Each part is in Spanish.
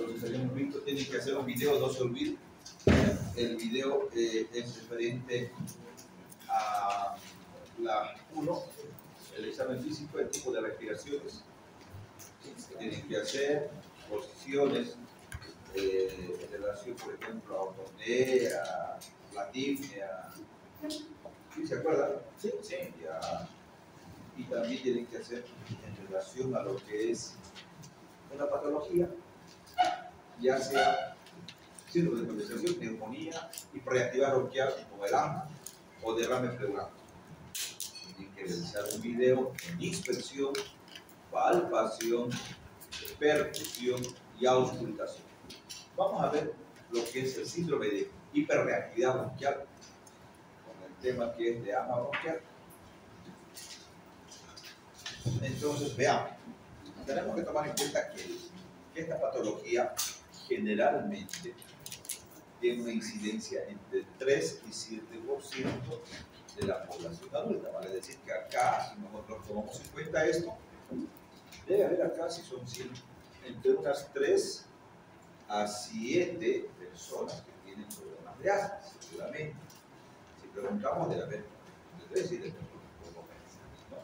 Entonces habíamos visto, tienen que hacer un video, no se olviden. El video es referente a la 1, el examen físico, el tipo de respiraciones que tienen que hacer, posiciones en relación, por ejemplo, a ortopnea, la disnea. ¿Sí se acuerdan? Sí, sí, ya. Y también tienen que hacer en relación a lo que es una patología, ya sea síndrome de condensación, neumonía, hiperreactividad bronquial como el asma o derrame pleural. Tienen que realizar un video en inspección, palpación, percusión y auscultación. Vamos a ver lo que es el síndrome de hiperreactividad bronquial con el tema que es de asma bronquial. Entonces, veamos, tenemos que tomar en cuenta que esta patología generalmente tiene una incidencia entre 3 y 7% de la población adulta. Vale decir que acá, si nosotros tomamos en cuenta esto, debe haber acá, si son 100, entre unas 3 a 7 personas que tienen problemas de asma, seguramente. Si preguntamos, debe haber de 3 y de 4, por lo menos, ¿no?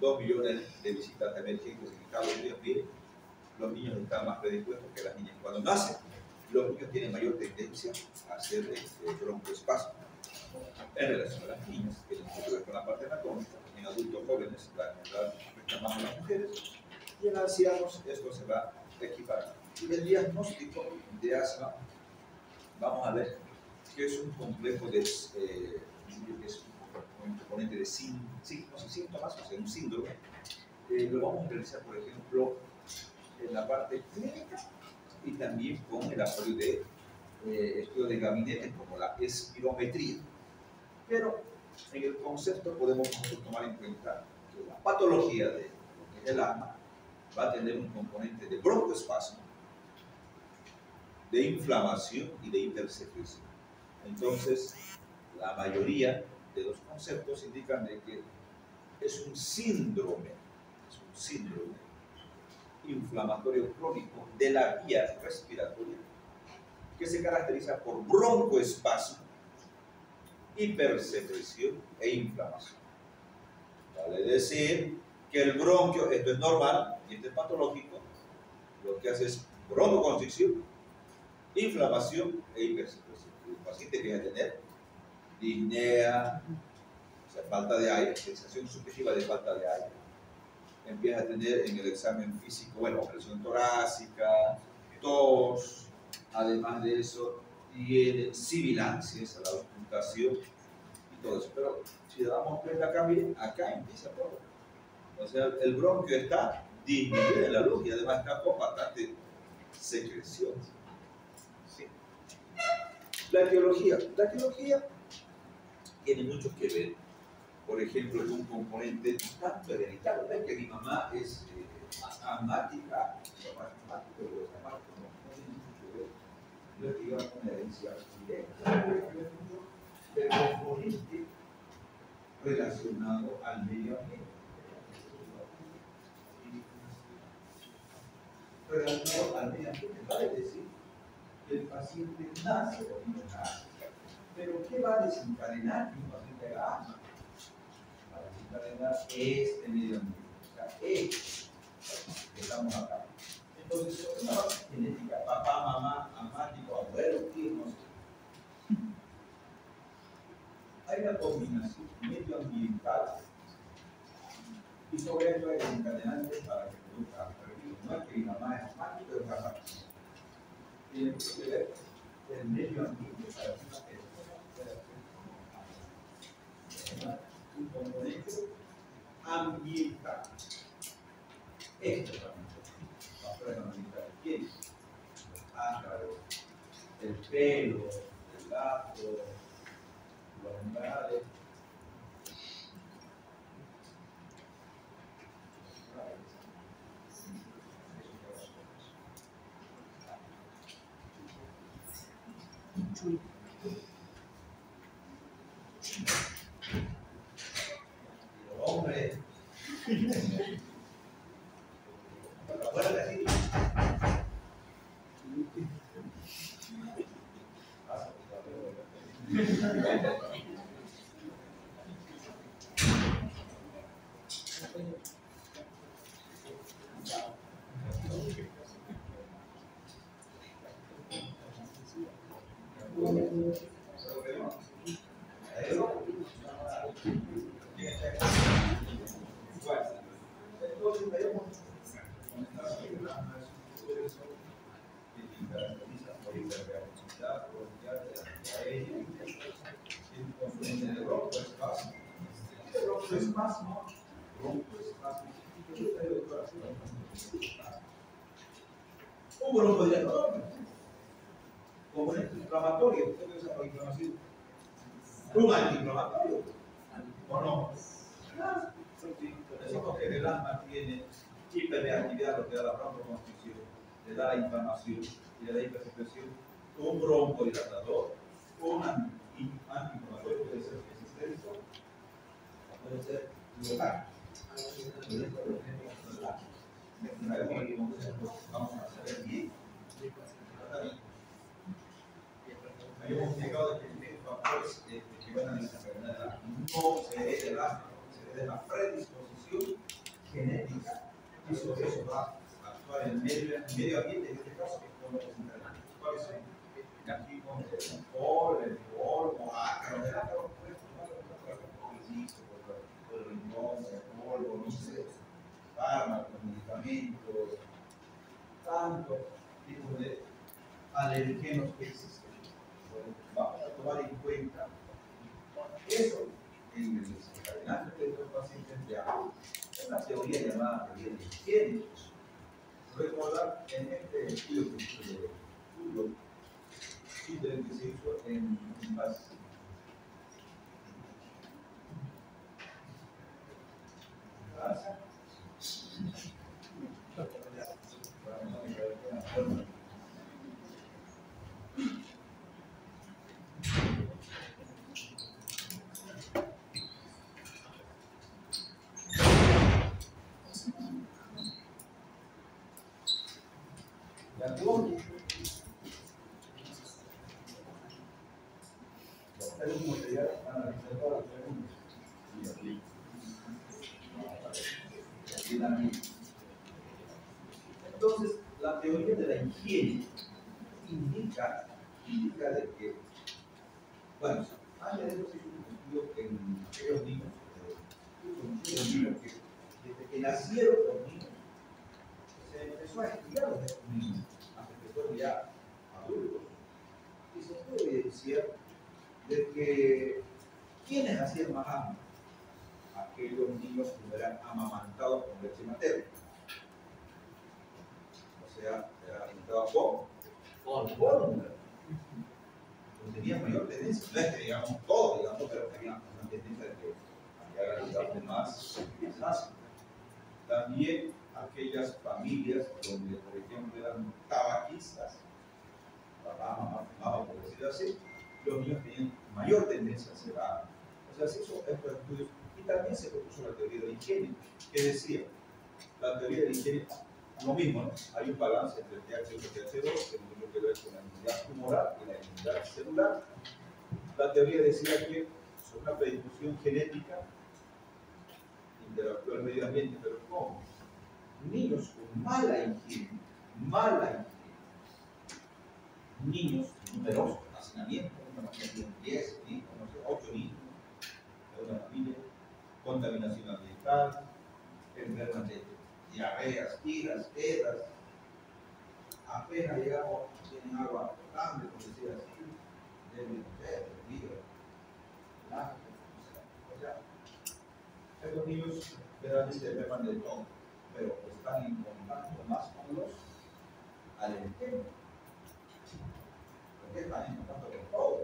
2 millones de visitantes emergentes en Estados Unidos. Miren, los niños están más predispuestos que las niñas. Cuando nacen, los niños tienen mayor tendencia a hacer broncoespasmo. En relación a las niñas, que tienen que ver con la parte anatómica, en adultos jóvenes, la enfermedad afecta más a las mujeres, y en ancianos esto se va equiparando. Y el diagnóstico de asma, vamos a ver que es un complejo de, es un componente de signos y síntomas, o sea, un síndrome. Lo vamos a realizar, por ejemplo, en la parte clínica y también con el apoyo de estudios de gabinete como la espirometría. Pero en el concepto podemos tomar en cuenta que la patología de lo que es el asma va a tener un componente de broncoespasmo, de inflamación y de hipersecreción. Entonces, la mayoría de los conceptos indican de que es un síndrome inflamatorio crónico de la vía respiratoria que se caracteriza por broncoespasmo, hipersecreción e inflamación. Vale decir que el bronquio, esto es normal y esto es patológico, lo que hace es broncoconstricción, inflamación e hipersecreción. El paciente empieza a tener disnea, o sea, falta de aire, sensación subjetiva de falta de aire. Empieza a tener en el examen físico, bueno, presión torácica, tos, además de eso, tiene sibilancias a la auscultación y todo eso. Pero si le damos cuenta acá, miren, acá empieza todo. O sea, el bronquio está disminuido en la luz y además está con bastante secreción. ¿Sí? La etiología tiene mucho que ver, por ejemplo, con un componente tanto hereditario. Ven que mi mamá es asmática, pero los asmáticos no tienen mucho que ver. No es, digamos, una herencia directa, pero el componente relacionado al medio ambiente. Relacionado al medio ambiente, vale decir que el paciente nace o no nace. Pero ¿qué va a desencadenar que un paciente haga asma? Va a desencadenar este medio ambiente. O sea, que estamos acá. Entonces, una base genética, papá, mamá, asmático, abuelo, tío, no sé. Hay una combinación medioambiental y sobre esto hay desencadenantes para que produzca perdido. No es que mi mamá es asmática, pero es asmática. Tiene que ver el medio ambiente para que una persona un componente ambiental. Esto también factores ambientales. ¿Quién? Los ácaros, el pelo, el lazo, los umbrales. Hombre, Un bronco como un antiinflamatorio, ¿usted qué usa para inflamación? Un antiinflamatorio, ¿o no? Decimos que el asma tiene hiperreactividad, lo que da la broncoconstricción, le da la inflamación y le da hipersecreción. Un broncohidratador, un antiinflamatorio puede ser sistémico, puede ser local. Vamos a hacer aquí. Habíamos explicado que hay factores que van a desencadenar no se hereda el asma, se hereda la predisposición genética y sobre eso va a actuar en el medio ambiente, en este caso, que es como desencadenar. ¿Cuáles son? Aquí con el polvo, ácaro, el ácaro, por el riñón, el polvo, no sé, fármacos, medicamentos, tantos tipos de alergenos que existen. Vamos a tomar en cuenta eso en el desencadenante de los pacientes de agua. Es una teoría llamada teoría de higiene. Recordar en este estudio que se hizo en las entonces, la teoría de la higiene indica de que, bueno, antes de eso se hizo un estudio en aquellos niños, que desde que nacieron los niños, se empezó a estudiar los niños, hasta que fueron ya adultos, y se pudo evidenciar de que quienes hacían más hambre, aquellos niños que eran amamantados con leche materna. O sea, era alimentado con fórmula. Tenían mayor tendencia, no es que digamos todo, digamos, pero tenían una tendencia de que había alimentado más. También aquellas familias donde, por ejemplo, eran tabaquistas, papá, mamá fumaban, por decirlo así, los niños tenían mayor tendencia a ser hambre. O sea, se hizo estos estudios y también se propuso la teoría de la higiene, que decía, la teoría de la higiene, lo mismo, ¿no? Hay un balance entre TH1 y TH2 que tiene que ver con la inmunidad tumoral y la inmunidad celular. La teoría decía que es una predisposición genética interactúa el medio ambiente, pero ¿cómo? Niños con mala higiene, niños numerosos, hacinamiento, una familia de 10, 8 niños de una familia, contaminación ambiental, enfermas de diarreas, iras, eras, apenas llegamos, tienen agua potable, por decir así, deben ser, hígado, o sea, estos niños realmente enferman de todo, pero están en contacto más con los alergenos, porque están en contacto con todo.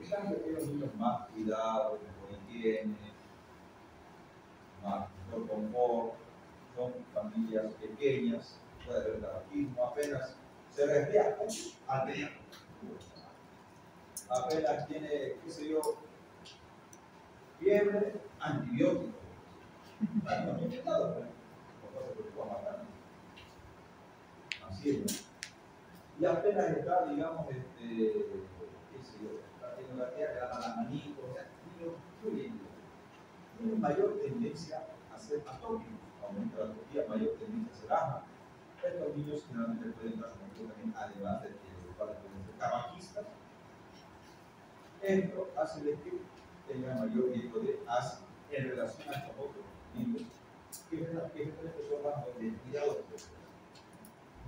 Están aquellos niños más cuidados, con higiene, más por confort, son familias pequeñas, puede haber tabaquismo, apenas se resfría al día. Apenas tiene, qué sé yo, fiebre, antibiótico. No he intentado, pero no se preocupa más grande. Así es, ¿no? y apenas está, digamos, qué sé yo, está haciendo la tía, le dan a la manito, o sea, niños muy bien, tienen mayor tendencia a ser atópicos, aumenta la atopía, mayor tendencia a ser asma. Estos niños generalmente pueden dar también, además de que los padres pueden ser tabaquistas, esto hace de que tengan mayor riesgo de asma en relación a estos otros niños que son más descuidados,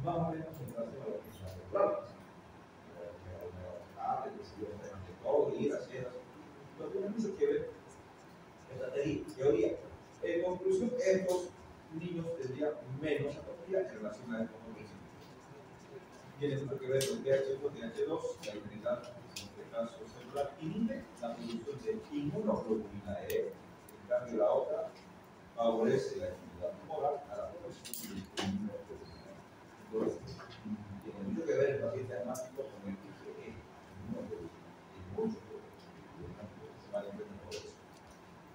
más o menos en relación a lo que son los raros. Todo, ir a hacer, no tiene mucho que ver esta teoría. En conclusión, estos niños tendrían menos atopía en relación a estos otros niños. Tiene mucho que ver con DH1, DH2, la inmunidad, en este caso celular, inhibe la producción de inmunoglobulina E, en cambio la otra favorece la inmunidad moral a la producción de inmunoglobulina E. Entonces, tiene mucho que ver el paciente asmático con el IgE, inmunoglobulina E, mucho que ver. Se van a entender por eso.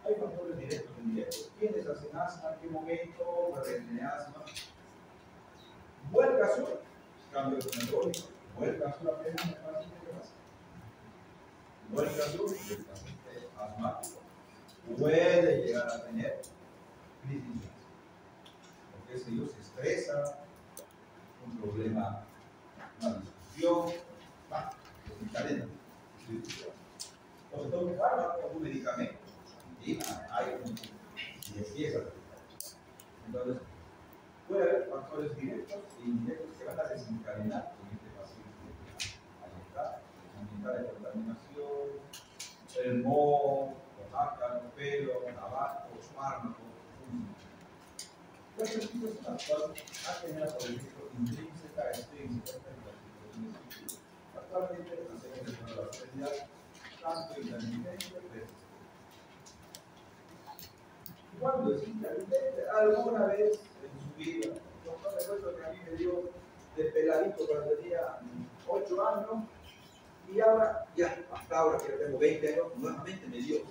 Hay factores directos e indirectos. ¿Quiénes hacen asma? ¿En qué momento? ¿Previene asma? Vuelca azul, cambio metabólico. Vuelca azul apenas en el paciente que pasa. Vuelca azul, el paciente asmático puede llegar a tener crisis. Porque si ellos se estresa, un problema, una discusión, se encadena. Entonces, tengo que parar con un medicamento. Y hay y empieza. Entonces, puede haber factores directos e indirectos que van a desencadenar con este paciente. Ahí está, aumentar la contaminación, el moho, los ácaros, pelo, tabaco, fármacos. Las pesquisas actuales han generado, por ejemplo, intrínseca, extrínseca, actualmente hacemos de la realidad tanto intermitente como persistente. ¿Cuándo es intermitente? Alguna vez en su vida. Yo me recuerdo que a mí me dio de peladito cuando tenía 8 años y ahora, ya hasta ahora que tengo 20 años, nuevamente me dio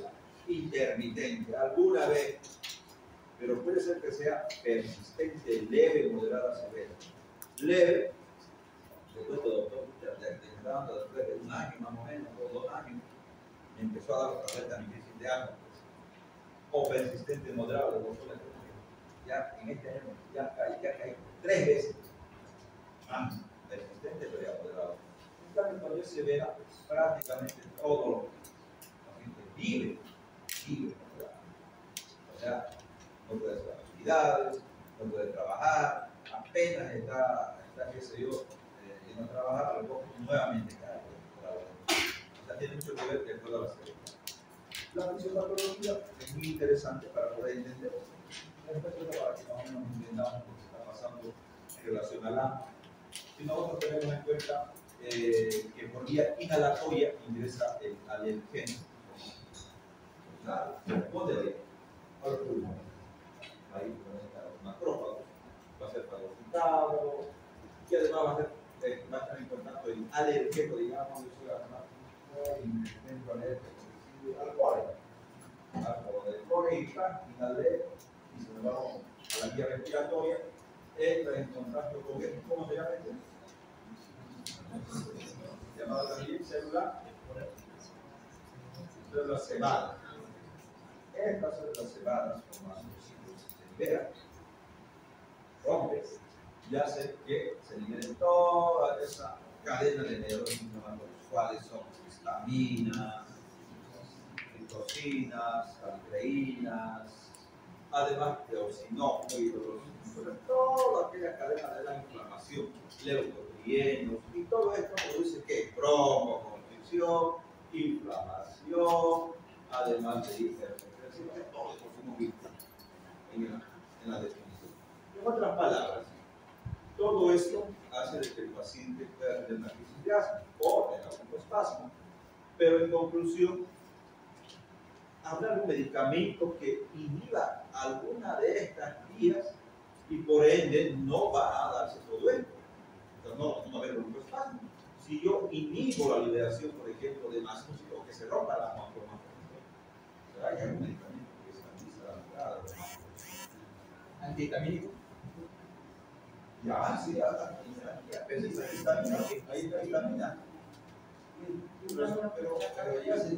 intermitente, alguna vez. Pero puede ser que sea persistente, leve, moderada, severa. Leve, después de doctor, después de 1 año más o menos, o 2 años, me empezó a dar otra vez a mi crisis de asma. O persistente, moderado, ya en este año ya caí 3 veces. Persistente, pero ya moderado. En cambio, cuando es severa, prácticamente todo lo que la gente vive, o sea, no puede hacer actividades, no puede trabajar, apenas está qué sé yo, yendo a trabajar, luego nuevamente cae. O sea, tiene mucho que ver que toda la severidad. La fisiopatología es muy interesante para poder entender esto, para que más o menos entendamos lo que está pasando en relación al asma. Si nosotros tenemos en cuenta que por vía inhalatoria ingresa el alergeno, responde a los pulmones. Ahí conecta a los macrófagos, va a ser fagocitado, y además va a estar en contacto el alergeno, digamos, yo soy asmático y tengo alérgico alcohol de clorita, inhalé y se me va a la vía respiratoria, entra en contacto con esto. ¿Cómo se llama esto? Llamado también célula cebada. Estas células cebadas, como se libera, rompe, y hace que se libere toda esa cadena de mediadores inflamatorios, cuáles son histaminas, citocinas, calcreínas, además de eosinófilos, toda aquella cadena de la inflamación, leucotrienos, y todo esto produce ¿qué? Broncoconstricción, inflamación, además de hipertensión, todo eso hemos visto en la definición. En otras palabras, todo esto hace de que el paciente pueda tener una crisis de asma o tenga un espasmo, pero en conclusión, habrá un medicamento que inhiba alguna de estas vías y por ende no va a darse todo esto. Entonces no va a haber un espasmo. Si yo inhibo la liberación, por ejemplo, de masócitos, que se rompa la masócitos, hay algún medicamento que estabiliza la entrada de los masócitos. ¿Antihistamínico? Ya, sí, a veces hay vitamina, ahí está vitamina. Pero ya se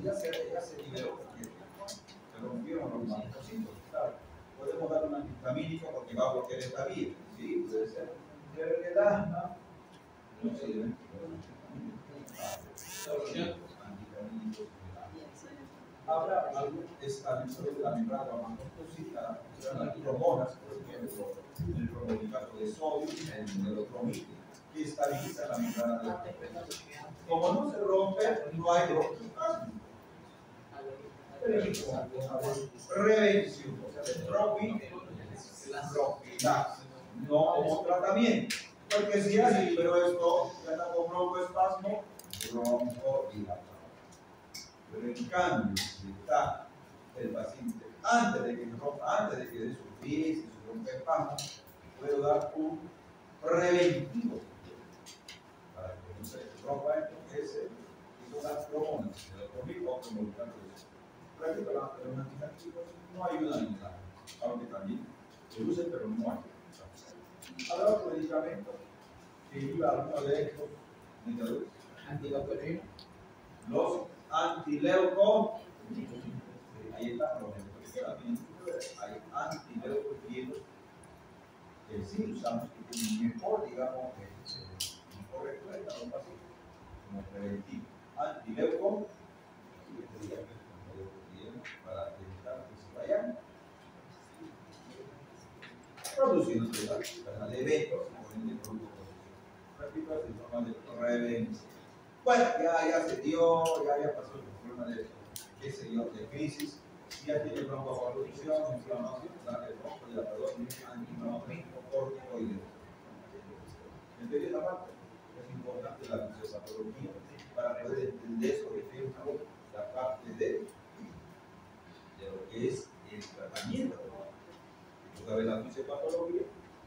liberó porque se rompieron los marcositos, claro. Podemos dar un antihistamínico porque va a bloquear esta vía. Sí, puede ser. Pero el asma no sirve. Habrá algo sobre la membrana macroscópica, las cromonas, por ejemplo, el cromolicato de sodio, el neurotromito, que estabiliza la membrana del cuerpo. Como no se rompe, no hay broncoplasma. Prevención, o sea, de profilaxis, no como tratamiento. Porque si así, pero esto ya está con broncoespasmo, broncohilatador. Pero en cambio, si está el paciente antes de que dé su crisis, su broncoespasmo, puedo dar un preventivo para que no se rompa esto, que es las cromonas, el otro mismo o como prácticamente los antihistamínicos no ayudan en nada, aunque también se usen, pero no ayudan. Habrá otro medicamento que ayuda a alguno de estos antileucolinos. Los antileucos, ahí está, hay antileucolinos que sí usamos, que tienen mejor, digamos, mejor respuesta, algo así, como preventivo. Antileuco, para evitar que se vayan produciendo de eventos, repito, es forma de prevención. Bueno, ya se dio, ya pasó el problema de, qué sé yo, de crisis, ya tiene broncoconducción, inflamación, el broncohilatador, antiinflamatorio, corticoide. ¿Entendés la parte? Es importante la fisiopatología para poder entender, por ejemplo, la parte de lo que es el tratamiento. Si tú sabes la fisiopatología,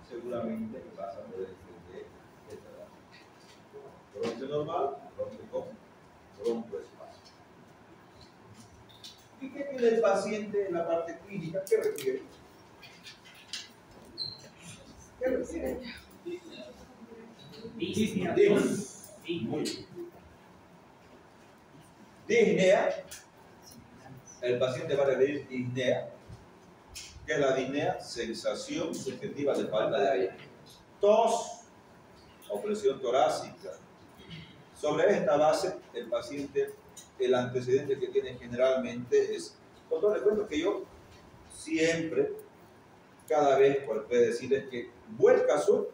seguramente vas a poder entender el tratamiento. Bronco normal, bronco broncoespasmo. ¿Y qué tiene el paciente en la parte clínica? ¿Qué requiere? ¿Qué requiere? Disnea. Muy bien. Disnea. El paciente va a requerir disnea. ¿Qué es la disnea? Sensación subjetiva de falta de aire. Tos, opresión torácica. Sobre esta base, el paciente, el antecedente que tiene generalmente es, doctor, le cuento que yo siempre, cada vez, puede decirles que vuelca azul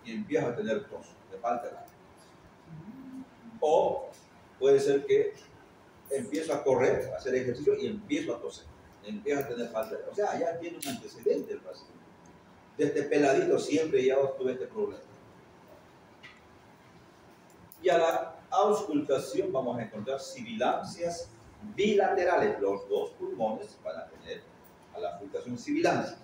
y empieza a tener tos, le falta el aire. O puede ser que empiezo a correr, a hacer ejercicio y empiezo a toser, empiezo a tener falta de aire. O sea, ya tiene un antecedente el paciente. Desde peladito siempre ya tuve este problema. Y a la auscultación vamos a encontrar sibilancias bilaterales. Los dos pulmones van a tener a la auscultación sibilancias.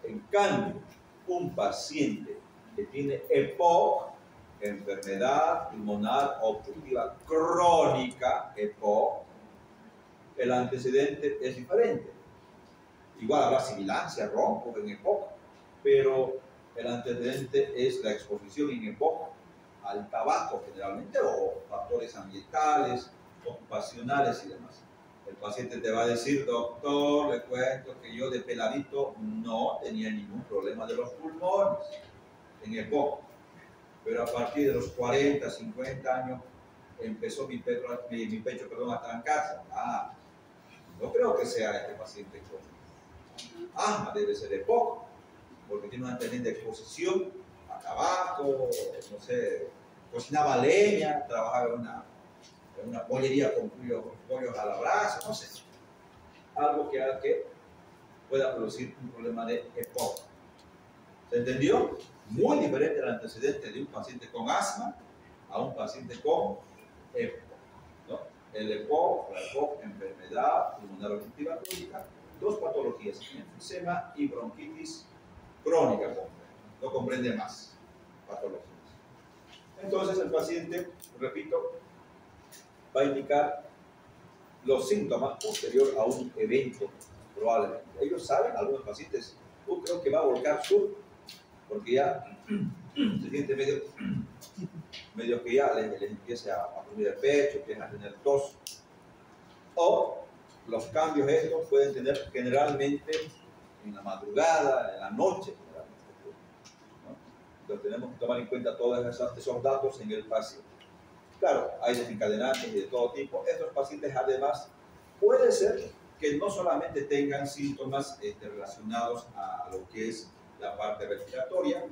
En cambio, un paciente que tiene EPOC, enfermedad pulmonar obstructiva crónica, EPOC, el antecedente es diferente. Igual habrá sibilancia, ronco en EPOC, pero el antecedente es la exposición en EPOC al tabaco generalmente, o factores ambientales, ocupacionales y demás. El paciente te va a decir, doctor, le cuento que yo de peladito no tenía ningún problema de los pulmones en EPOC, pero a partir de los 40, 50 años empezó mi pecho a trancarse. No creo que sea este paciente con asma, debe ser EPOC, porque tiene un antecedente de exposición a tabaco, no sé, cocinaba leña, trabajaba en una pollería con pollos a la brasa, no sé. Algo que haga que pueda producir un problema de EPOC. ¿Se entendió? Muy diferente el antecedente de un paciente con asma a un paciente con EPOC, ¿no? El EPOC, la EPOC, enfermedad pulmonar obstructiva crónica, dos patologías, enfisema y bronquitis crónica, no comprende más patologías. Entonces el paciente, repito, va a indicar los síntomas posterior a un evento, probablemente. Ellos saben, algunos pacientes, creo que va a volcar sur, porque ya se siente medio que ya les empieza a fluir el pecho, empiezan a tener tos. O los cambios estos pueden tener generalmente en la madrugada, en la noche, ¿no? Entonces tenemos que tomar en cuenta todos esos datos en el paciente. Claro, hay desencadenantes de todo tipo. Estos pacientes además puede ser que no solamente tengan síntomas relacionados a lo que es la parte respiratoria,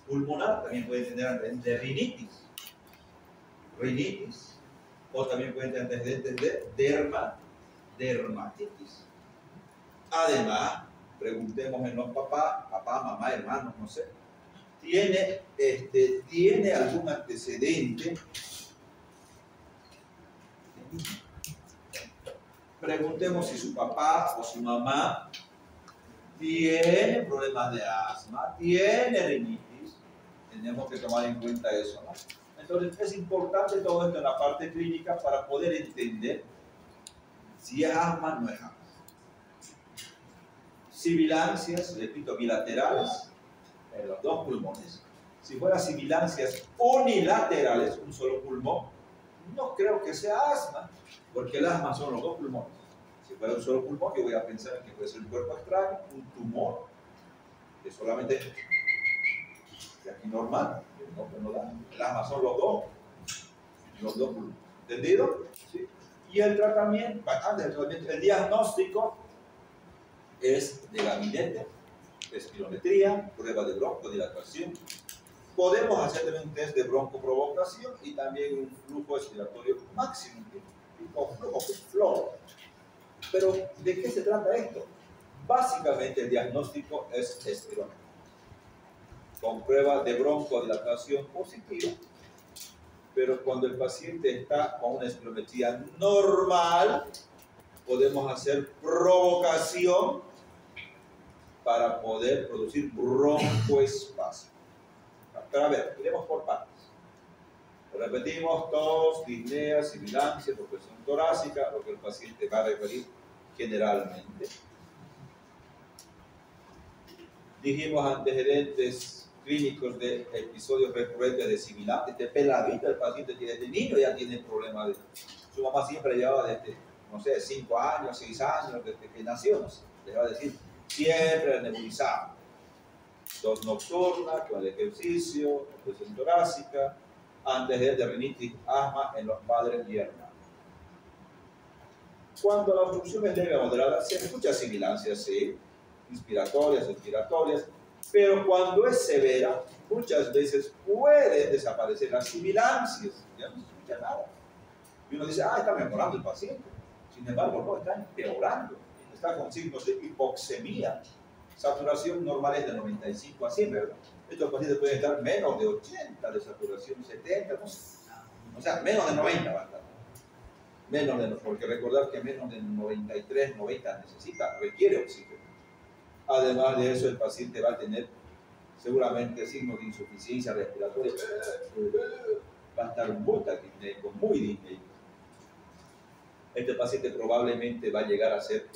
pulmonar, también pueden tener antecedentes de rinitis, o también pueden tener antecedentes de dermatitis. Además, preguntemos en los papá, mamá, hermanos, no sé, ¿tiene algún antecedente? Preguntemos si su papá o su mamá tiene problemas de asma, tiene rinitis. Tenemos que tomar en cuenta eso, ¿no? Entonces es importante todo esto en la parte clínica para poder entender si es asma o no es asma. Sibilancias, repito, bilaterales en los dos pulmones. Si fueran sibilancias unilaterales, un solo pulmón, no creo que sea asma, porque el asma son los dos pulmones. Si fuera un solo pulmón, yo voy a pensar que puede ser un cuerpo extraño, un tumor, que solamente es aquí normal, no da. El asma son los dos pulmones. ¿Entendido? ¿Sí? Y el tratamiento, el diagnóstico es de gabinete, espirometría, prueba de broncodilatación. Podemos hacer también un test de broncoprovocación y también un flujo expiratorio máximo, tipo flujo flow. Pero, ¿de qué se trata esto? Básicamente el diagnóstico es espirometría, con prueba de broncodilatación positiva, pero cuando el paciente está con una espirometría normal, podemos hacer provocación para poder producir broncoespasmo. Pero a ver, iremos por partes. Repetimos: tos, disnea, sibilancias, opresión torácica, lo que el paciente va a referir generalmente. Dijimos antecedentes clínicos de episodios recurrentes de sibilancias, de peladito. El paciente desde niño ya tiene problemas de... Su mamá siempre llevaba desde, no sé, 5 años, 6 años, desde que nació, no sé, le va a decir, siempre nebulizado. Tos nocturna con el ejercicio, opresión torácica, antecedentes de rinitis, asma en los padres y hermanos. Cuando la obstrucción es leve o moderada, se escucha sibilancias, sí, inspiratorias, expiratorias, pero cuando es severa, muchas veces pueden desaparecer las sibilancias, ya no se escucha nada. Y uno dice, está mejorando el paciente. Sin embargo, no, está empeorando, está con signos de hipoxemia. Saturación normal es de 95 a 100, ¿verdad? Estos pacientes pueden estar menos de 80 de saturación, 70, no sé. O sea, menos de 90 va a estar. Menos de, porque recordar que menos de 93, 90 requiere oxígeno. Además de eso, el paciente va a tener seguramente signos de insuficiencia respiratoria. Va a estar muy taquipneico, muy disneico. Este paciente probablemente va a llegar a ser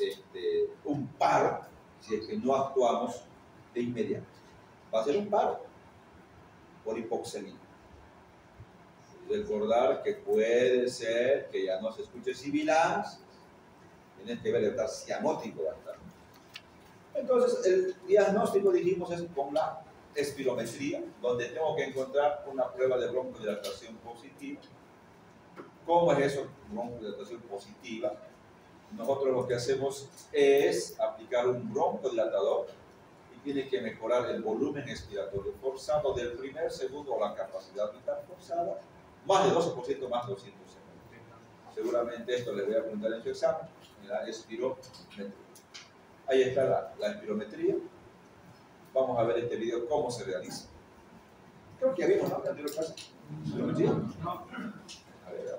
un paro si es que no actuamos de inmediato. Va a ser un paro por hipoxemia. Recordar que puede ser que ya no se escuche sibilancias, tienen que ver el cianótico va a estar. Entonces, el diagnóstico, dijimos, es con la espirometría, donde tengo que encontrar una prueba de broncodilatación positiva. ¿Cómo es eso, broncodilatación positiva? Nosotros lo que hacemos es aplicar un broncodilatador y tiene que mejorar el volumen expiratorio forzado del primer segundo o la capacidad vital forzada, más de 12% más 200 segundos. Seguramente esto les voy a preguntar en su examen, en la espirometría. Ahí está la espirometría. Vamos a ver este video cómo se realiza. Creo que ya vimos, ¿no? ¿La anterior clase? ¿Espirometría? No. A ver,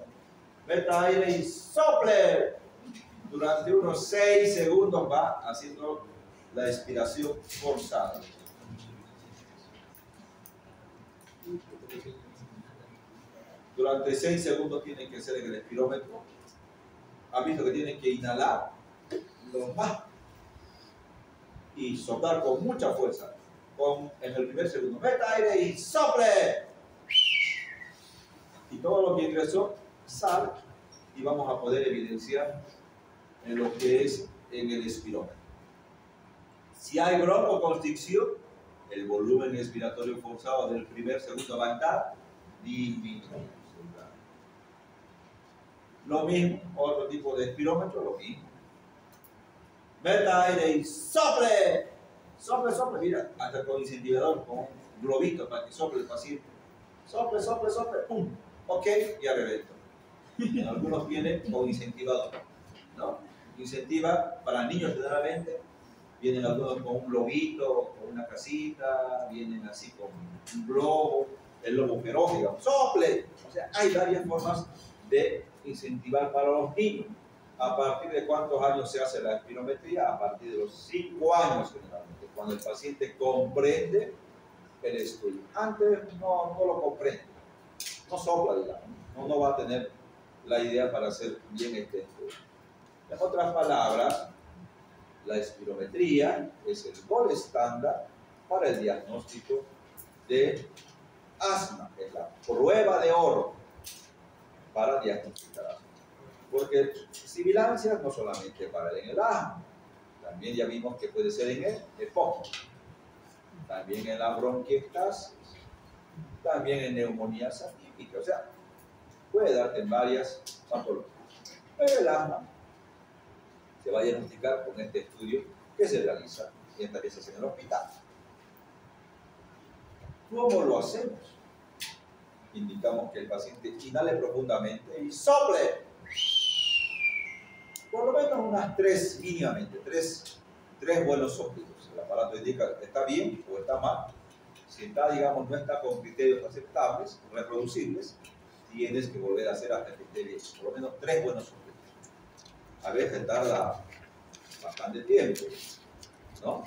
meta aire y sople. Durante unos 6 segundos va haciendo la expiración forzada. Durante 6 segundos tienen que ser en el espirómetro. Han visto que tienen que inhalar lo más y soplar con mucha fuerza. en el primer segundo. Meta aire y sople. Y todo lo que ingresó sale y vamos a poder evidenciar en lo que es en el espirómetro. Si hay broncoconstricción, el volumen expiratorio forzado del primer segundo va a estar disminuido. Lo mismo, otro tipo de espirómetro, lo mismo. Meta aire y sople. Sople, sople, mira, hasta con incentivador, con un globito para que sople el paciente. Sople, sople, sople, pum. Ok, ya reventó. Algunos vienen con incentivador, ¿no? Incentiva para niños generalmente. Vienen algunos con un globito, con una casita, vienen así con un globo, el globo feroz, digamos, sople. O sea, hay varias formas de incentivar para los niños. ¿A partir de cuántos años se hace la espirometría? A partir de los 5 años generalmente, cuando el paciente comprende el estudio. Antes no lo comprende, no sopla, digamos, no va a tener la idea para hacer bien este estudio. En otras palabras, la espirometría es el gol estándar para el diagnóstico de asma, es la prueba de oro para diagnosticar asma. Porque sibilancia no solamente para en el asma, también ya vimos que puede ser en el EPOC, también en la bronquiectasis, también en neumonías atípicas, o sea, puede darte en varias patologías. Pero el asma se va a diagnosticar con este estudio que se realiza y esta vez en el hospital. ¿Cómo lo hacemos? Indicamos que el paciente inhale profundamente y sople. Por lo menos unas 3 mínimamente, 3 buenos soplidos. El aparato indica está bien o está mal. Si está, digamos, no está con criterios aceptables, reproducibles, tienes que volver a hacer hasta que esté bien. Por lo menos 3 buenos soplidos. A veces tarda bastante tiempo, ¿no?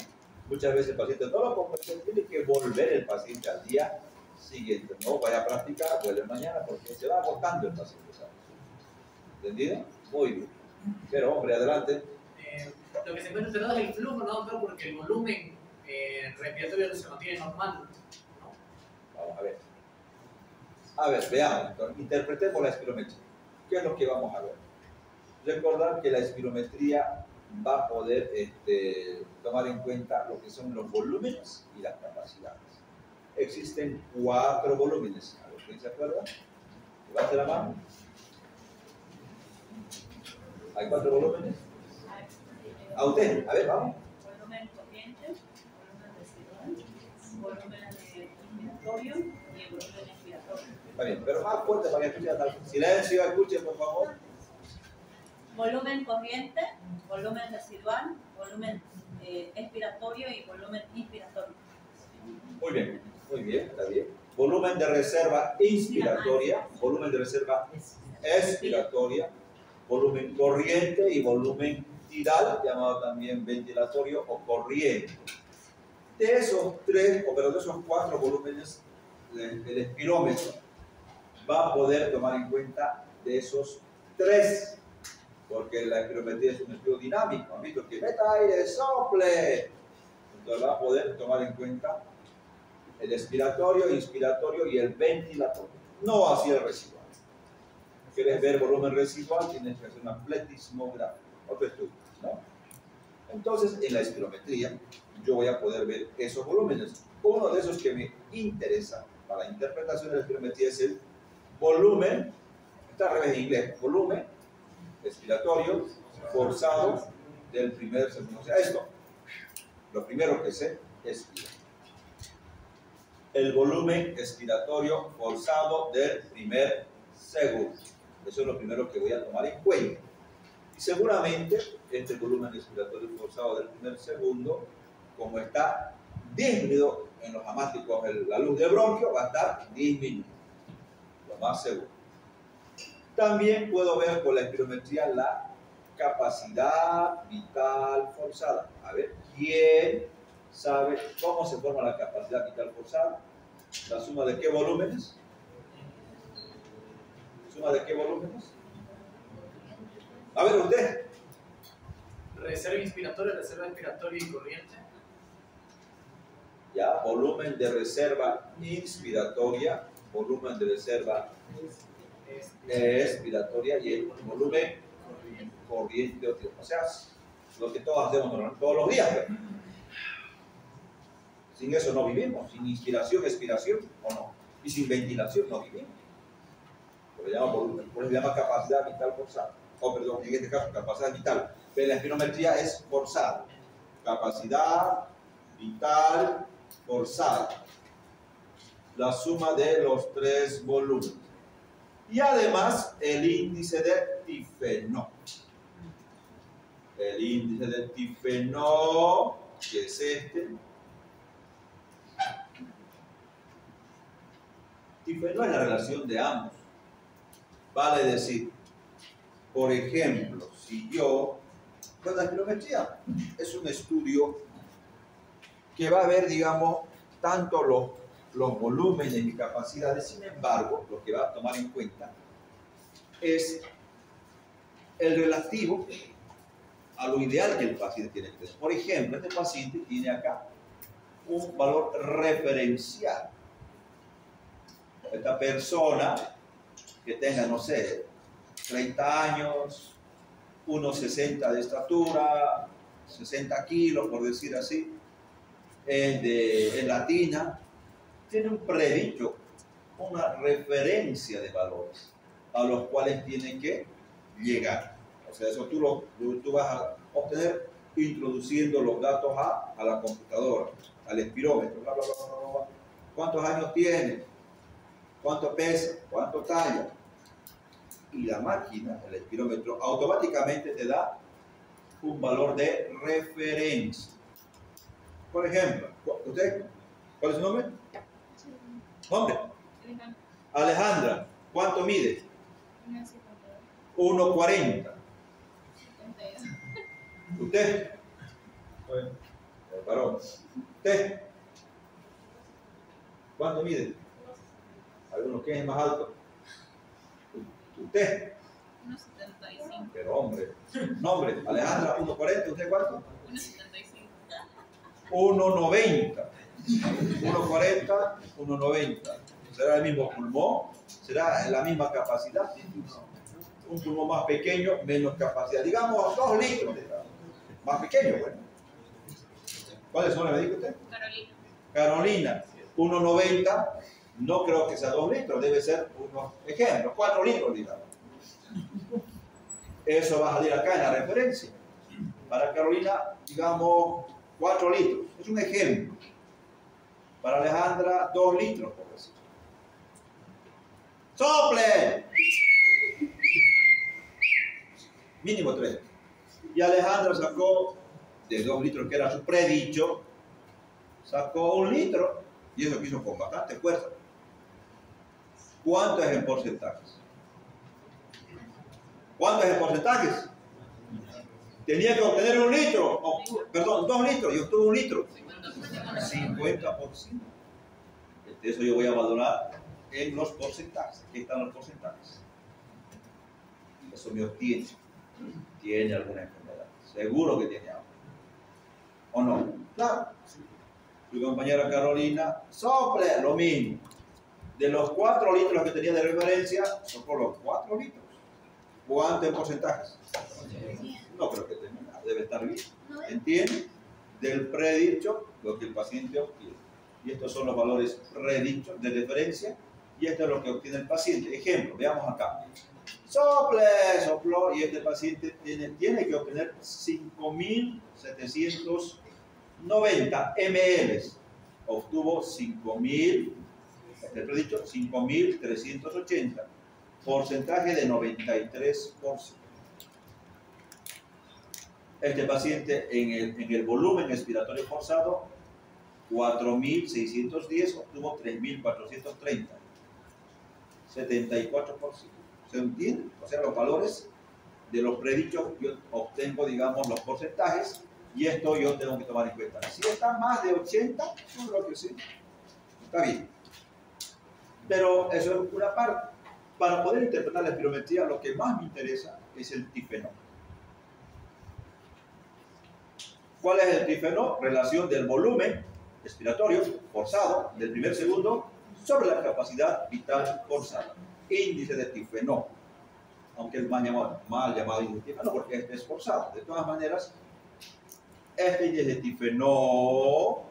Muchas veces el paciente no lo comprende, tiene que volver el paciente al día siguiente. No vaya a practicar, vuelve mañana porque se va agotando el paciente, ¿sabes? ¿Entendido? Muy bien. Pero, hombre, adelante. Lo que se encuentra alterado es el flujo, ¿no, doctor? Porque el volumen respiratorio se mantiene normal, ¿no? Vamos a ver. A ver, veamos, interpretemos la espirometría. ¿Qué es lo que vamos a ver? Recordar que la espirometría va a poder tomar en cuenta lo que son los volúmenes y las capacidades. Existen 4 volúmenes. ¿A quién se acuerda? Levante la mano. ¿Hay 4 volúmenes? A usted, a ver, vamos. Volumen corriente, volumen residual, volumen inspiratorio y el volumen expiratorio. Está bien, pero más fuerte para que escuchen. Silencio, escuchen por favor. Volumen corriente, volumen residual, volumen expiratorio y volumen inspiratorio. Muy bien, está bien. Volumen de reserva inspiratoria, volumen de reserva expiratoria, volumen corriente y volumen tidal, llamado también ventilatorio o corriente. De esos 3, o de esos 4 volúmenes, el espirómetro va a poder tomar en cuenta de esos 3, porque la espirometría es un estudio dinámico. Han visto que meta aire, sople. Entonces va a poder tomar en cuenta el expiratorio, inspiratorio y el ventilatorio. No así el residual. ¿Quieres ver volumen residual? Tienes que hacer una pletismografía, otro estudio, ¿no? Entonces, en la espirometría, yo voy a poder ver esos volúmenes. Uno de esos que me interesa para la interpretación de la espirometría es el volumen, está al revés en inglés, volumen expiratorio forzado del primer segundo. O sea, esto, lo primero que se expira. El volumen expiratorio forzado del primer segundo. Eso es lo primero que voy a tomar en cuenta. Y seguramente este volumen expiratorio forzado del primer segundo, como está disminuido en los amáticos, la luz de bronquio va a estar disminuido. Lo más seguro. También puedo ver con la espirometría la capacidad vital forzada. A ver, ¿quién sabe cómo se forma la capacidad vital forzada? ¿La suma de qué volúmenes? ¿Suma de qué volúmenes? A ver, usted. Reserva inspiratoria, reserva expiratoria y corriente. ¿Ya? Volumen de reserva inspiratoria, volumen de reserva expiratoria y el volumen corriente. O sea, lo que todos hacemos todos los días. ¿Ve? Sin eso no vivimos, sin inspiración, expiración, ¿o no? Y sin ventilación no vivimos. Por eso se llama capacidad vital forzada. O perdón, en este caso capacidad vital. Pero la espirometría es forzada. Capacidad vital forzada. La suma de los tres volúmenes. Y además el índice de Tifenot. El índice de Tifenot, que es este. Tifenot es la relación de ambos. Vale decir, por ejemplo, si yo, pues la espirometría es un estudio que va a ver, digamos, tanto los volúmenes y capacidades. Sin embargo, lo que va a tomar en cuenta es el relativo a lo ideal que el paciente tiene que tener. Por ejemplo, este paciente tiene acá un valor referencial. Esta persona que tenga, no sé, 30 años, 1,60 de estatura, 60 kilos, por decir así, es latina, tiene un predicho, una referencia de valores a los cuales tiene que llegar. O sea, eso tú vas a obtener introduciendo los datos a la computadora, al espirómetro, bla, bla, bla, bla, bla. ¿Cuántos años tiene? ¿Cuánto pesa? ¿Cuánto talla? Y la máquina, el espirómetro, automáticamente te da un valor de referencia. Por ejemplo, ¿usted? ¿Cuál es su nombre? ¿Nombre? Alejandra. ¿Cuánto mide? 1,40. ¿Usted? El varón. ¿Usted? ¿Cuánto mide? ¿Alguno que es más alto? ¿Usted? 1,75. Pero hombre. Nombre, Alejandra, 1,40. ¿Usted cuánto? 1,75. 1,90. 1,40, 1,90. ¿Será el mismo pulmón? ¿Será la misma capacidad? Un pulmón más pequeño, menos capacidad. Digamos 2 litros. Más pequeño, bueno. ¿Cuál es su nombre, me dijo usted? Carolina. Carolina, 1,90. No creo que sea 2 litros, debe ser unos ejemplos, 4 litros, digamos. Eso va a salir acá en la referencia. Para Carolina, digamos, 4 litros. Es un ejemplo. Para Alejandra, 2 litros, por decir. ¡Sople! Mínimo 3. Y Alejandra sacó, de 2 litros que era su predicho, sacó 1 litro. Y eso quiso con bastante fuerza. ¿Cuánto es en porcentajes? ¿Cuánto es en porcentajes? Tenía que obtener 1 litro, perdón, 2 litros, y obtuvo 1 litro. 50%. Eso yo voy a valorar en los porcentajes. Aquí están los porcentajes. Eso me obtiene. ¿Tiene alguna enfermedad? Seguro que tiene algo. ¿O no? Claro. Su compañera Carolina, sople, lo mismo. De los 4 litros que tenía de referencia, sopló los 4 litros. ¿Cuánto en porcentajes? No creo que tenga nada, debe estar bien. ¿Entiende? Del predicho, lo que el paciente obtiene. Y estos son los valores predichos de referencia, y esto es lo que obtiene el paciente. Ejemplo, veamos acá. Sople, sopló, y este paciente tiene que obtener 5.790 ml. Obtuvo 5.000, este predicho, 5.380. Porcentaje de 93%. Este paciente en el volumen expiratorio forzado, 4.610, obtuvo 3.430. 74%. ¿Se entiende? O sea, los valores de los predichos, yo obtengo, digamos, los porcentajes, y esto yo tengo que tomar en cuenta. Si está más de 80, no creo que sí. Está bien. Pero eso es una parte. Para poder interpretar la espirometría, lo que más me interesa es el Tifenot. ¿Cuál es el Tifenot? Relación del volumen expiratorio forzado del primer segundo sobre la capacidad vital forzada. Índice de tifenol, aunque es mal llamado índice de tifenol porque este es forzado. De todas maneras, este índice de tifenol,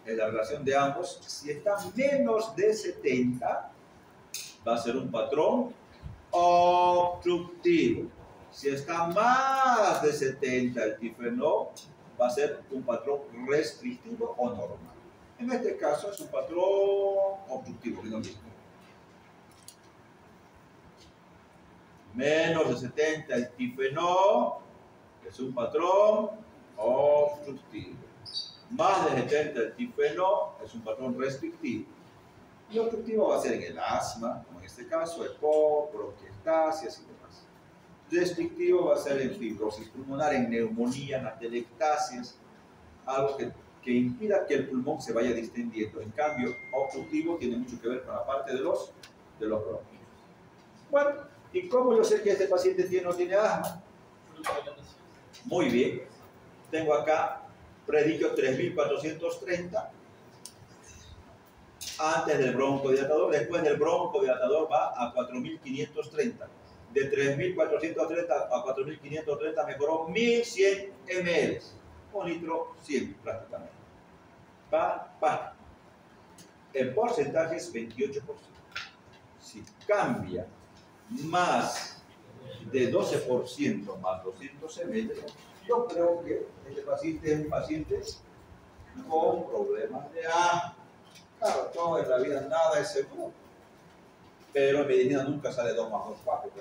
en la relación de ambos, si está menos de 70, va a ser un patrón obstructivo. Si está más de 70 el tifenol, va a ser un patrón restrictivo o normal. En este caso es un patrón obstructivo, ¿no? Menos de 70 el tifenol es un patrón obstructivo. Más de 70 el tifenol es un patrón restrictivo. Y obstructivo va a ser en el asma, como en este caso, EPOC, bronquiectasias y demás. Restrictivo va a ser en fibrosis pulmonar, en neumonía, en atelectasias, algo que impida que el pulmón se vaya distendiendo. En cambio, obstructivo tiene mucho que ver con la parte de los bronquios. Bueno, ¿y cómo yo sé que este paciente tiene o no tiene asma? Muy bien. Tengo acá predicho 3430 antes del broncodilatador. Después del broncodilatador va a 4530. De 3430 a 4530 mejoró 1100 ml. Un litro 100 prácticamente. Va. El porcentaje es 28%. Si cambia más de 12% más 200 ml, yo creo que este paciente es un paciente con problemas de asma. Claro, todo en la vida nada es seguro, pero en medicina nunca sale 2 más 2, 4.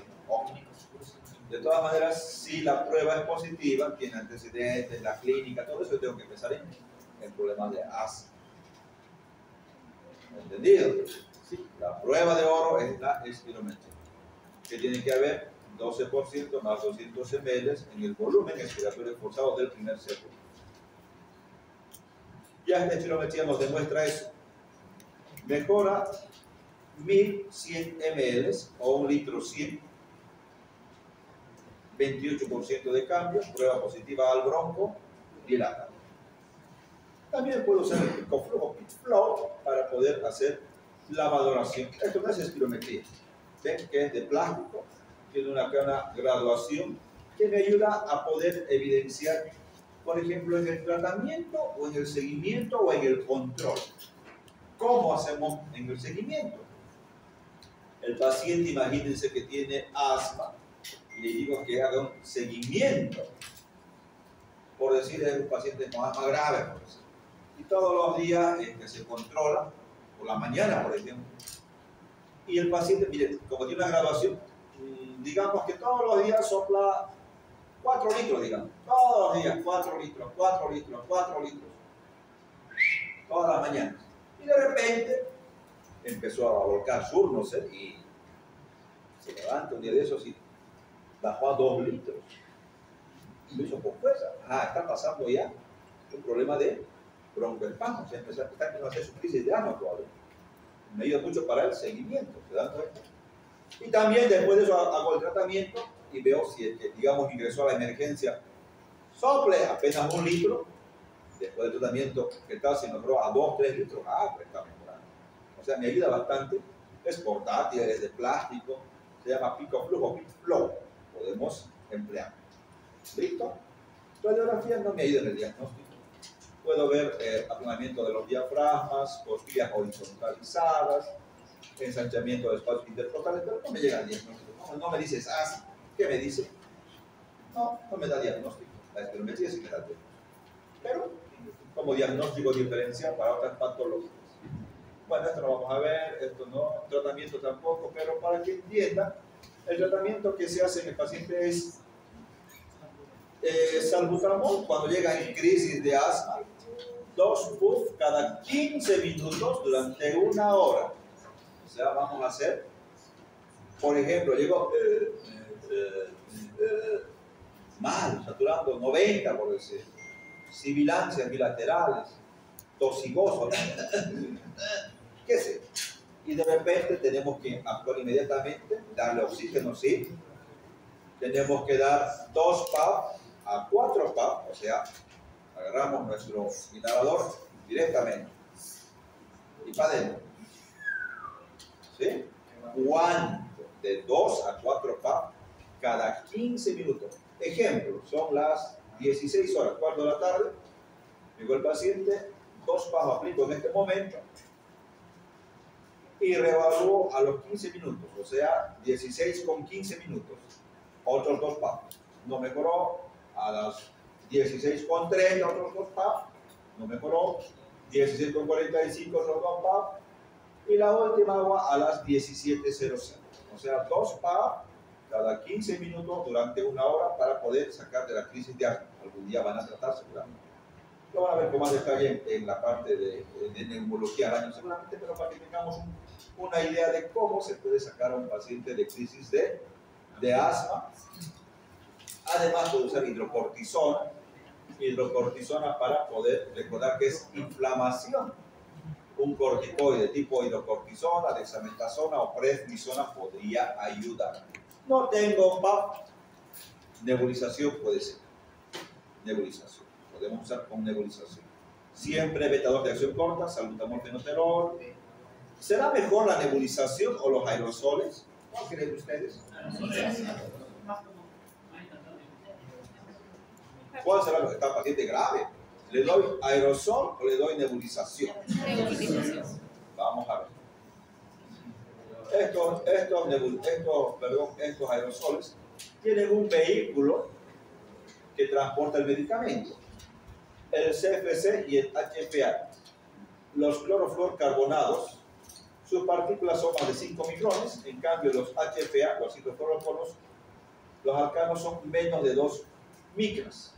De todas maneras, si la prueba es positiva, tiene antecedentes, la clínica, todo eso, tengo que pensar en problemas de asma. ¿Entendido? Sí. La prueba de oro es la espirometría, que tiene que haber 12% más 200 ml en el volumen expiratorio forzado del primer segundo. Ya esta espirometría nos demuestra eso. Mejora 1100 ml o un litro 100, 28% de cambio, prueba positiva al bronco, dilatado. También puedo usar el picoflujo PitFlow para poder hacer la valoración. Esto no es espirometría, ven que es de plástico, tiene una graduación que me ayuda a poder evidenciar, por ejemplo, en el tratamiento o en el seguimiento o en el control. ¿Cómo hacemos en el seguimiento? El paciente, imagínense que tiene asma y le digo que haga un seguimiento, por decir, es un paciente con asma grave, por decir. Y todos los días que se controla, por la mañana, por ejemplo. Y el paciente, mire, como tiene una graduación, digamos que todos los días sopla 4 litros, digamos. Todos los días, 4 litros, 4 litros, 4 litros. Todas las mañanas. Y de repente empezó a volcar sur, no sé, y se levanta un día de esos y bajó a 2 litros. Y lo hizo con fuerza. Está pasando ya un problema de broncoespasmo. Se empezó a hacer su crisis de asma todavía. Me ayuda mucho para el seguimiento, ¿se dan cuenta? Y también después de eso hago el tratamiento y veo si el que, digamos, ingresó a la emergencia sople apenas 1 litro. Después del tratamiento, ¿qué tal si mejoró a 2, 3 litros? Pues está mejorando. O sea, me ayuda bastante. Es portátil, es de plástico. Se llama picoflujo, PitFlow. Podemos emplear. ¿Listo? Radiografía no me ayuda en el diagnóstico. Puedo ver aplanamiento de los diafragmas, costillas horizontalizadas, ensanchamiento de espacios intercostales, pero no me llega al diagnóstico. No me dices así. ¿Qué me dice? No me da diagnóstico. La espirometría sí me da diagnóstico. Pero como diagnóstico diferencial para otras patologías. Bueno, esto lo vamos a ver, esto no, tratamiento tampoco, pero para que entiendan, el tratamiento que se hace en el paciente es salbutamol cuando llega en crisis de asma, 2 puffs cada 15 minutos durante 1 hora. O sea, vamos a hacer, por ejemplo, llegó mal, saturando 90, por decir, sibilancias bilaterales, tosigoso, qué sé. Y de repente tenemos que actuar inmediatamente, darle oxígeno, sí. Tenemos que dar 2 PAP a 4 PAP, o sea, agarramos nuestro inhalador, directamente. Y para adentro. ¿Sí? ¿Cuánto? De 2 a 4 PAP cada 15 minutos. Ejemplo, son las 16 horas, 4 de la tarde. Llegó el paciente, 2 PAP aplico en este momento y reevaluó a los 15 minutos, o sea, 16 con 15 minutos. Otros 2 PAP. No mejoró. A las 16 con 30, otros 2 PAP. No mejoró. 16 con 45, otros 2 PAP. Y la última agua a las 17:00. O sea, 2 PAP cada 15 minutos durante 1 hora para poder sacar de la crisis de asma. Algún día van a tratar seguramente. Lo van a ver con más detalle en la parte de neumología al año seguramente, pero para que tengamos una idea de cómo se puede sacar a un paciente de crisis de asma. Además de usar hidrocortisona para poder recordar que es inflamación. Un corticoide tipo hidrocortisona, dexametasona o prednisona podría ayudar. No tengo PAP, nebulización puede ser. Nebulización, podemos usar con nebulización. Siempre vetador de acción corta, salbutamol, fenoterol. ¿Será mejor la nebulización o los aerosoles? ¿Cuál creen ustedes? ¿Cuál será lo que está el paciente grave? ¿Le doy aerosol o le doy nebulización? Vamos a ver. Estos aerosoles tienen un vehículo que transporta el medicamento. El CFC y el HFA. Los clorofluorcarbonados, sus partículas son más de 5 micrones, en cambio los HFA, los hidrofluoroalcanos, los alcanos son menos de 2 micras.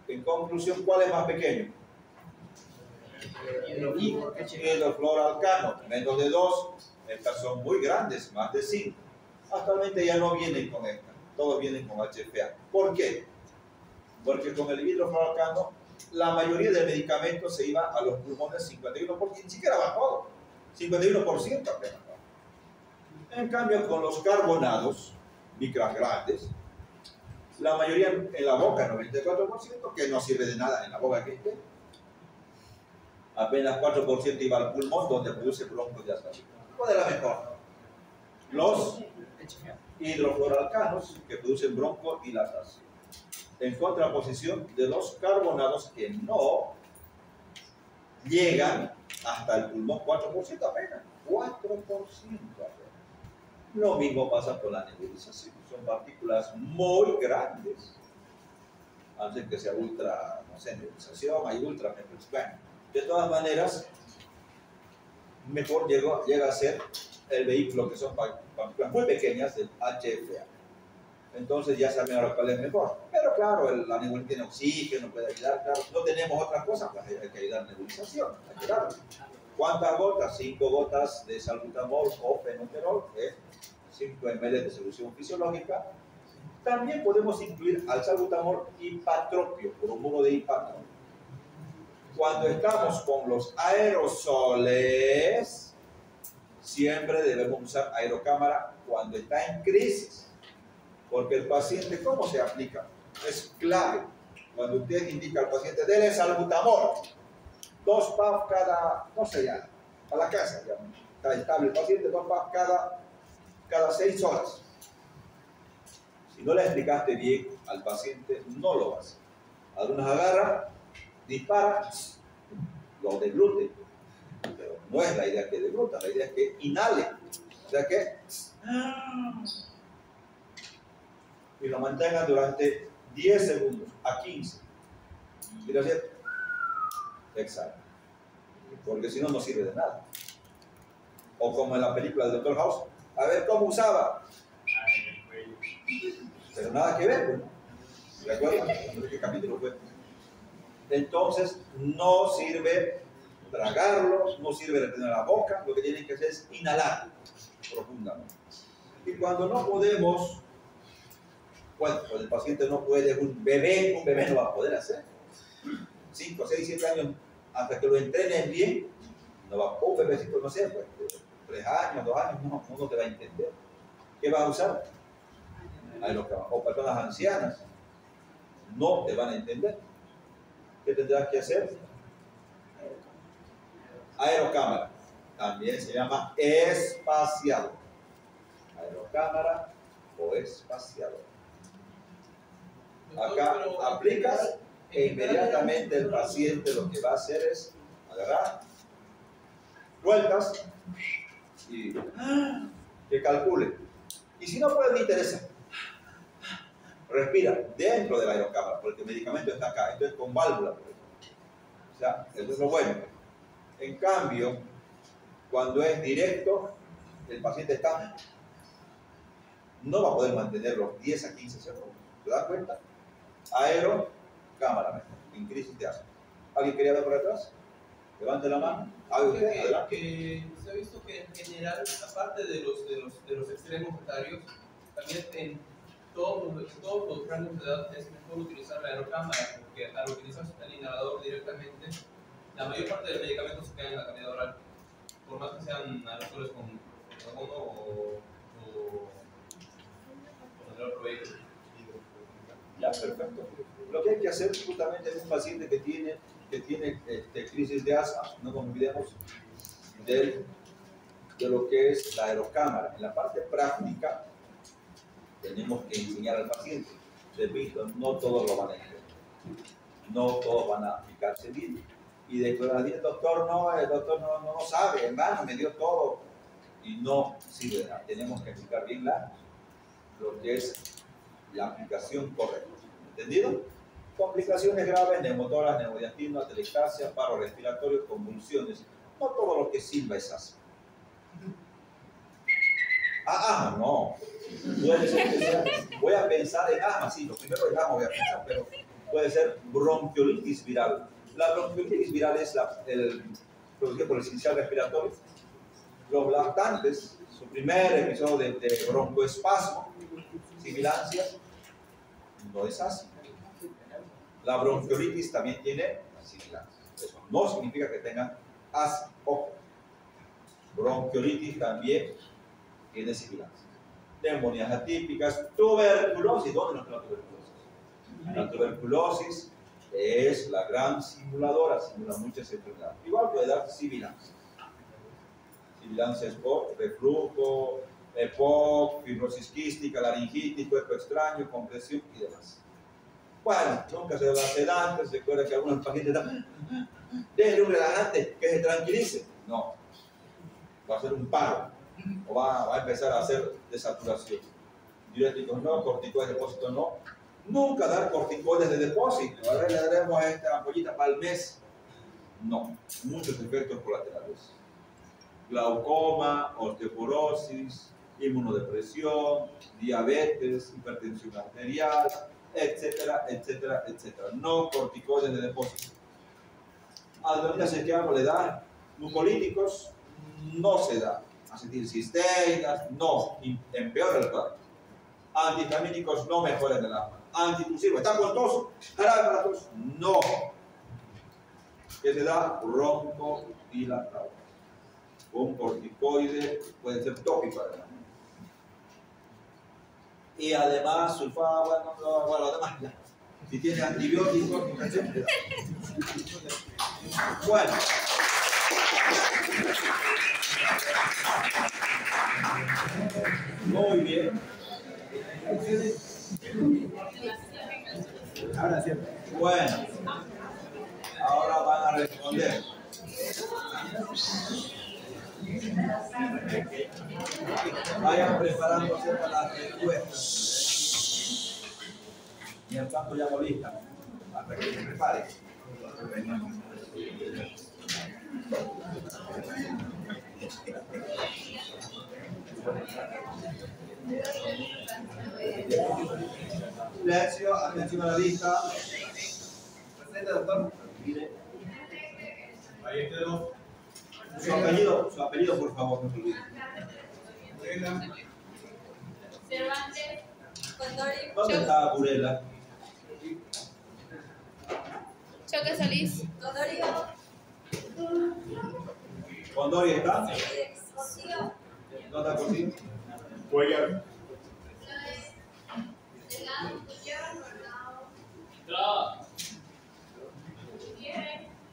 En conclusión, ¿cuál es más pequeño? Hidrofluoroalcano, menos de 2. Estas son muy grandes, más de 5. Actualmente ya no vienen con esta, todos vienen con HFA. ¿Por qué? Porque con el hidrofluoroalcano la mayoría del medicamento se iba a los pulmones 51%, ni siquiera bajó, 51% apenas. En cambio, con los carbonados, micras grandes, la mayoría en la boca, 94%, que no sirve de nada en la boca que esté. Apenas 4% iba al pulmón, donde produce broncodiastasia. ¿Cuál es la mejor? Los hidrofluoroalcanos, que producen broncodilatación. En contraposición de los carbonados, que no llegan hasta el pulmón, 4% apenas. 4% apenas. Lo mismo pasa con la nebulización. Son partículas muy grandes. Antes que sea ultra, no sé, nebulización, hay ultra nebulización. Bueno, de todas maneras, mejor llega a ser el vehículo, que son partículas muy pequeñas del HFA. Entonces ya saben ahora cuál es mejor. Pero claro, la nebulización tiene oxígeno, puede ayudar. Claro, no tenemos otra cosa, pues hay que ayudar a la nebulización. Hay que darle. ¿Cuántas gotas? 5 gotas de salbutamol o fenoterol, 5 ml de solución fisiológica. También podemos incluir al salbutamol hipatropio, bromuro de hipatro. Cuando estamos con los aerosoles, siempre debemos usar aerocámara cuando está en crisis. Porque el paciente, ¿cómo se aplica? Es clave. Cuando usted indica al paciente, dele salbutamol, 2 PAF cada, no sé ya, a la casa, ya está estable el paciente, 2 PAF cada 6 horas. Si no le explicaste bien al paciente, no lo va a hacer. Algunos agarra, dispara, lo deglute. Pero no es la idea que degluta, la idea es que inhale. O sea que y lo mantengan durante 10 segundos a 15. Y lo hacen, exhala. Porque si no, no sirve de nada. O como en la película del Dr. House, a ver cómo usaba. Pero nada que ver, ¿no? ¿De acuerdo? ¿Qué capítulo fue? Entonces, no sirve tragarlo, no sirve retener la boca, lo que tienen que hacer es inhalar profundamente. Y cuando no podemos, bueno, pues el paciente no puede, un bebé no va a poder hacer. 5, 6, 7 años, hasta que lo entrenen bien, no va, un bebecito, no sé, pues, 3 años, 2 años, no te va a entender. ¿Qué va a usar? O personas ancianas, no te van a entender. ¿Qué tendrás que hacer? Aerocámara. También se llama espaciador. Aerocámara o espaciador. Acá aplicas e inmediatamente el paciente lo que va a hacer es agarrar, sueltas y que calcule. Y si no puede, no interesa. Respira dentro de la aerocámara, porque el medicamento está acá, entonces con válvula. O sea, eso es lo bueno. En cambio, cuando es directo, el paciente no va a poder mantener los 10 a 15 segundos. ¿Te das cuenta? Aerocámara, en crisis de asma. ¿Alguien quería ver por atrás? Levante la mano. Que se ha visto que en general, aparte de los extremos etarios, también en todos los rangos de edad es mejor utilizar la aerocámara, porque al utilizar el inhalador directamente, la mayor parte del medicamento se queda en la cavidad oral, por más que sean aerosoles con carbono o con el otro vehículo. Ya, perfecto. Lo que hay que hacer justamente en un paciente que tiene crisis de asma, no nos olvidemos de lo que es la aerocámara. En la parte práctica tenemos que enseñar al paciente. Repito, no todos lo van a entender. No todos van a aplicarse bien. Y después van a decir, el doctor no sabe, hermano, me dio todo. Y no sirve de nada. Tenemos que explicar bien lo que es la aplicación correcta. ¿Entendido? Complicaciones graves, neumotoras, neumodiastino, atelectasia, paro respiratorio, convulsiones. No todo lo que silba es asma. No. Puede ser que sea, voy a pensar en asma, sí, lo primero es asma voy a pensar, pero puede ser bronquiolitis viral. La bronquiolitis viral es producida por el sincicial respiratorio. Los lactantes, su primer episodio de broncoespasmo, sibilancias, no es asma. La bronquiolitis también tiene sibilancias. Eso no significa que tengan asma. Ojo. Bronquiolitis también tiene sibilancias. Neumonías atípicas, tuberculosis. ¿Dónde no está la tuberculosis? La tuberculosis es la gran simuladora, simula muchas enfermedades. Igual puede dar sibilancias. Sibilancias por reflujo, EPOC, fibrosis quística, laringitis, cuerpo extraño, compresión y demás. Bueno, nunca se da sedante, se recuerda que algunos pacientes dan, déjenle un relajante que se tranquilice. No, va a hacer un paro o va a empezar a hacer desaturación. Diuréticos no, corticoides de depósito no. Nunca dar corticoides de depósito. A ver, le daremos a esta ampollita para el mes. No, muchos efectos colaterales. Glaucoma, osteoporosis, inmunodepresión, diabetes, hipertensión arterial, etcétera, etcétera, etcétera. No corticoides de depósito. Adrenalina que le da mucolíticos, no se da. Acetilcisteínas, no, empeora el cuadro. Antihistamínicos no mejoran el asma. Antitusivos, ¿está con tos? ¿Jarabe para tos? No. ¿Qué se da? Broncodilatador. Un corticoide puede ser tópico además. Y además, sulfato, bueno, además, ya. Si tiene antibióticos, etc. Bueno. Muy bien. Ahora sí. Bueno. Ahora van a responder. Vayan preparándose para las respuestas. Mientras tanto ya lista. Hasta que se prepare. Silencio, atención a la lista. Presente, doctor. Mire. Ahí quedó. Su apellido, por favor, no se olvide. Cervantes, Condori, ¿Dónde está Burela? Choque Solís, ¿Condori está? ¿Dónde está Cosío? Cuellar.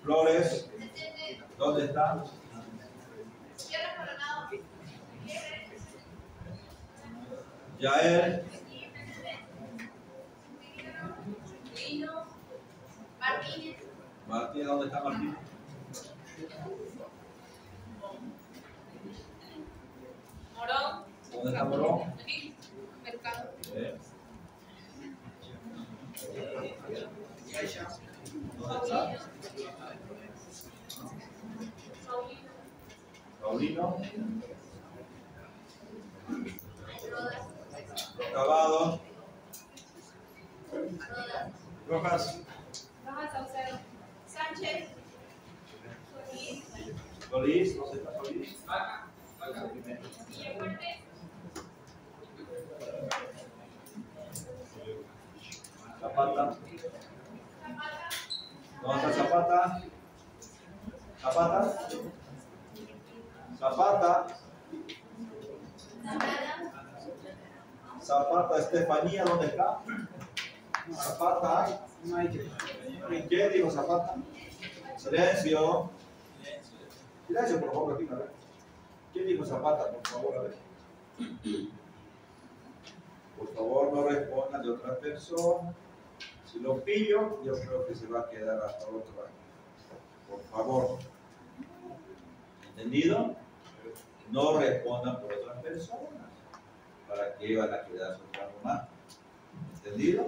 Flores. ¿Dónde está? Tierra Coronado. Yael. Lino. Martínez. Martín, ¿dónde está Martín? Morón. ¿Dónde está Morón? Aquí. Mercado. ¿Dónde está? Paulino. Rodas. Cavado. Rodas. Rojas. Rojas Saucedo. Sánchez. Solís. ¿Dónde está Solís? Villafuerte. Zapata. ¿Dónde está Zapata? Zapata. Zapata. Zapata, Estefanía, ¿dónde está? Zapata. ¿Qué dijo Zapata? Silencio. Silencio, por favor, aquí, a ver. ¿Quién dijo Zapata, por favor, a ver? Por favor, no respondan de otra persona. Si lo pillo, yo creo que se va a quedar hasta otro año. Por favor. ¿Entendido? No respondan por otras personas. ¿Para qué van a quedar soltando más? ¿Entendido?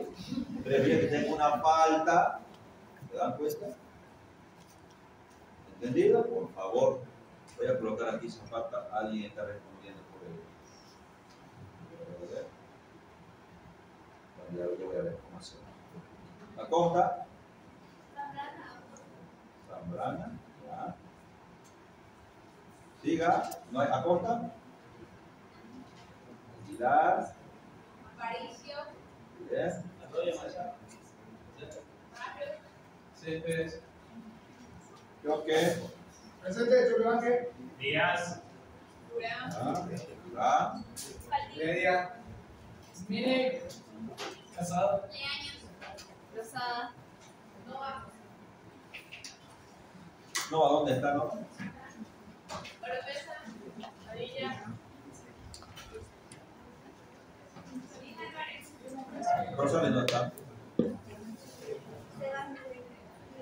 Prefiero que tenga una falta. ¿Se dan cuenta? ¿Entendido? Por favor. Voy a colocar aquí Zapata. Alguien está respondiendo por él. Ya voy a ver cómo hacerlo. Acosta. Zambrana. Ya. Siga. ¿No hay Acosta? Pilar. Aparicio. Bien. Cepes. Choque. Presente, Choque Ángel. Díaz. Durán. Durán. Media. Mire. Casado. Leaños. Rosada. Nova. No, ¿a dónde está? No. Oropesa. Padilla. Solís Álvarez. Rosales no está.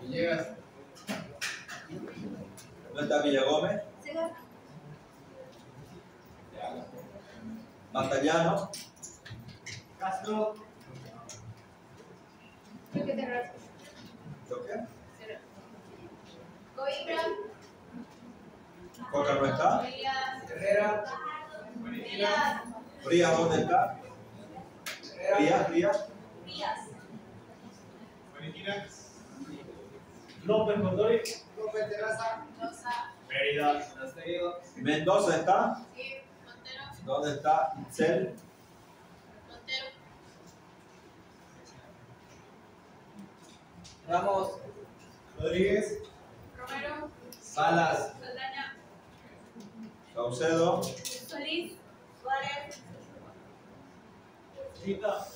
Villegas. ¿Dónde está Villa Gómez? Matallano. Castro. Choque Terrazo. Choque. Coimbra. Coca no está. Díaz. Herrera. Díaz. Frías, ¿dónde está? Herrera. Frías. Díaz. López Godoy. López Terraza. Rosa. Mérida. Mendoza está. Sí. Montero. ¿Dónde está? Itzel. Montero. Ramos. Rodríguez. Romero. Salas. Saldaña. Saucedo. Solís. Suárez. Chita.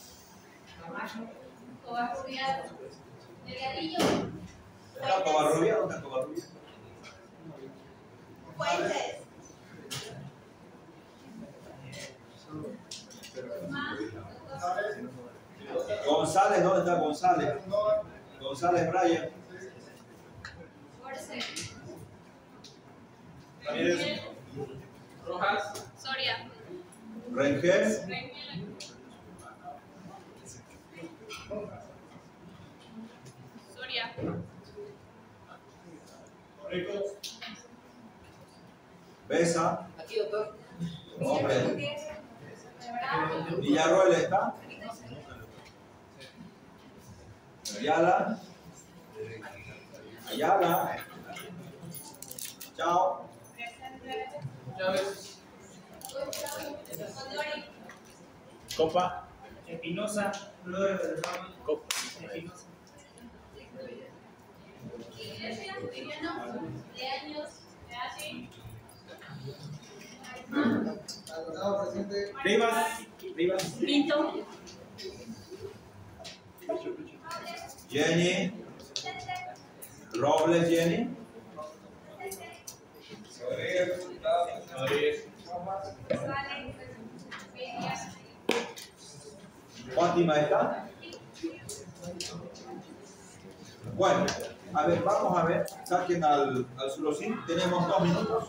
Covarrubias. Delgadillo. ¿Está Covarrubia? ¿Dónde está Covarrubia? Fuentes. Guzmán. González, ¿dónde está González? González Brian. Borce. Ramírez. Rojas. Soria. Rengel. Rengel. Soria. Besa. Aquí, doctor. Hombre. Bravo. Villarroel está. Ayala. Ayala. Chao. Chávez. Condori. Copa. Espinosa. Copa. Iglesias. Viriano. Leaños. Leachi. Estado presente. Rivas. Pinto. Jenny. Robles, Jenny. Fátima está. Bueno, a ver, vamos a ver. Saquen al Sulocín. Tenemos 2 minutos.